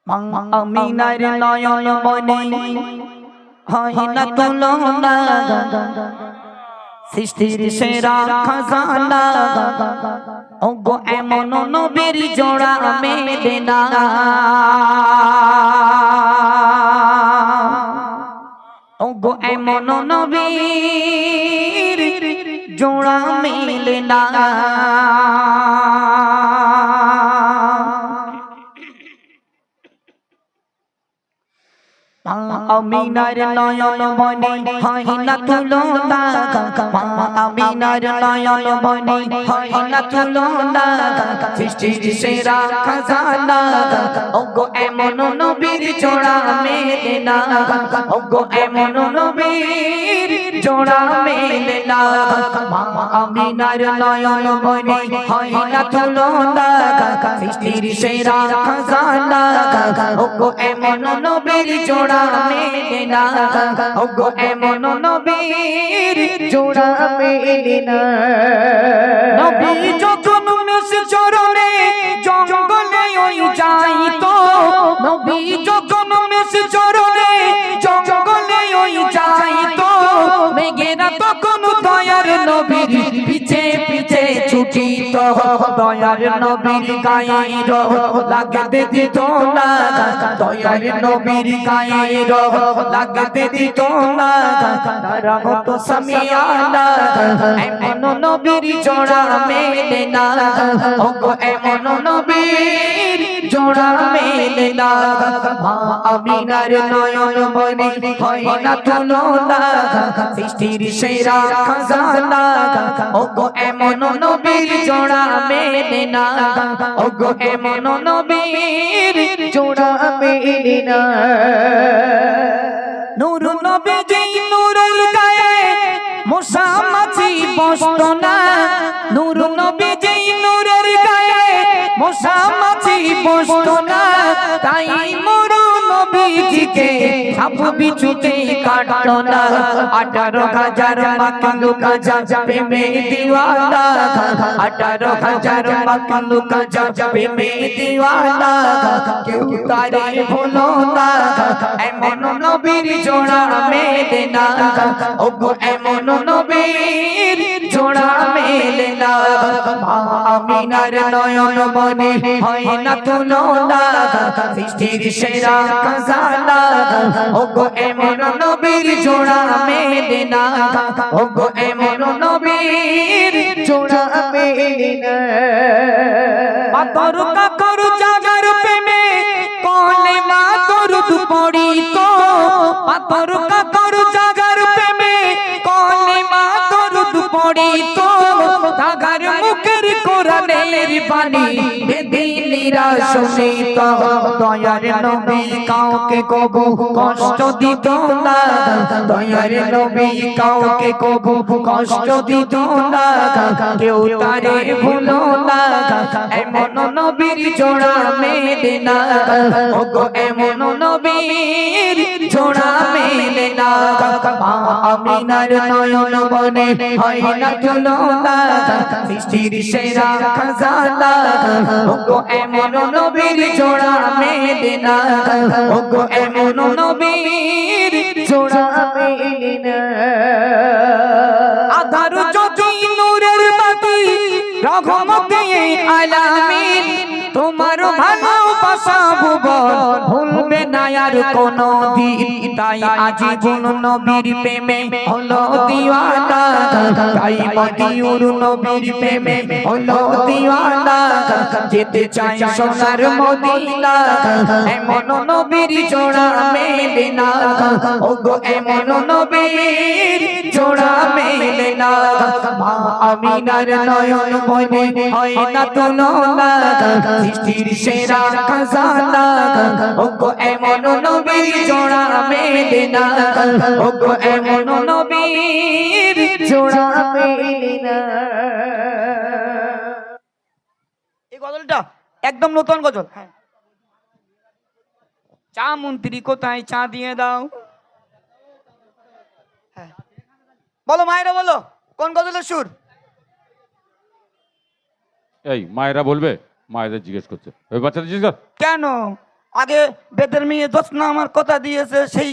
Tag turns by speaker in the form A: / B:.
A: আমিনার নয়ন মনে হয় না তুলনা, সৃষ্টির সেরা খাজানা, ওগো এমন নবীর জোড়া মেলে না। ওগো এমন নবীর জোড়া মেলে না। আমিনার নয়ন মনে হয় না তুলনা, আমিনার নয়ন মনে হয় না তুলনা, সৃষ্টির সেরা খাজানা, ওগো এমন নবীর জোড়া মেলে না। ওগো এমন নবীর জোড়া মেলে না। আমিনার নয়ন মনে হয় না তুলনা, সৃষ্টির সেরা খাজানা, ওগো এমন নবীর জোড়া মেলে না। ওগো এমন নবীর জোড়া মেলে না। নবী যখন মেষ চরণে জঙ্গলে ওই যাইতো, নবী যখন মেষ চরণে জঙ্গলে ওই যাইতো, মেঘেরা তখন দয়ার নবীর পিছে পিছে ছুটিত। দয়ার নবীর গায়ে লাগতে দিত না, দয়ার নবীর গায়ে লাগতে দিত না। তারা হতো সামিয়ানা, এমন নবীর জোড়া মেলে না। ওগো এমন নবীর জোড়া মেলে না। আমিনার নয়ন মনে হয় না তুলনা, সৃষ্টির সেরা খাজানা, ওগো এমন নবীর জোড়া মেলে না। ওগো এমন নবীর জোড়া মেলে না। নূর নবীজি নূরের গায়ে মশা মাছি বসতো না, নূর নবীজি নূরের গায়ে মশা মাছি বসতো না। তাই মোর নবীজিকে সাপ বিছুতে কাটতো না। 18,000 মাখলুক প্রেমে দিওয়ানা, 18,000 মাখলুক প্রেমে দিওয়ানা। কেউ তারে ভুলো না, এমন নবীর জোড়া মেলে না। ওগো এমন নবীর জোড়া মেলে না। আমিনার নয়ন মনে হয় না তুলনা, সৃষ্টির সেরা খাজানা, ওগো এমন নবীর জোড়া মেলে না। ওগো এমন নবীর জোড়া মেলে না। পাথর কাকর জাগার প্রেমে কলেমা দরুদ পড়িত, পাথর কাকর জাগার প্রেমে কলেমা দরুদ পড়িত। জাগার মুখের কোরআনের বাণী বেদিনীরা শুনিত। দয়ার নবী কাউকে কবু কষ্ট দিত না, দয়ার নবী কাউকে কবু কষ্ট দিত না। কেউ তারে ভুলো না, এমন নবীর জোড়া মেলে না। ওগো এমন নবীর জোড়া মেলে না। আমিনার নয়ন মনে হয় না তুলনা, সৃষ্টির সেরা খাজানা, ওগো এমন নবীর জোড়া মেলে না। ওগো এমন নবীর জোড়া মেলে না। আধার জ্যোতি নূরের বাতি রহমতে আলামিন, তোমার ভালোবাসা ভুবন ভুলবে না আর কোনো দিন। তাই আজীবন নবীর প্রেমে হলো দিওয়ানা, তাই মদিউর নবীর প্রেমে হলো দিওয়ানা। যেতে চাই সোনার মদিনা, এমন নবীর জোড়া মেলে না। ওগো এমন নবীর জোড়া মেলে না। আমিনার নয়ন মনে হয় না তুলনা, সৃষ্টির সেরা খাজানা, ওগো এমন নবীর জোড়া মেলে না। ওগো এমন নবীর জোড়া মেলে না। এই গজলটা একদম নতুন গজল। হ্যাঁ, চা মন্ত্রী কোথায়, চা দিয়ে দাও। হ্যাঁ বলো মায়েরা, বলো কোন গজলের সুর?
B: এই মায়েরা বলবে, মায়েরা জিজ্ঞেস করছে, ওই বাচ্চাটা জিজ্ঞেস কর।
A: কেন আগে বেদের মেয়ে জোৎস্না আমার কথা দিয়েছে সেই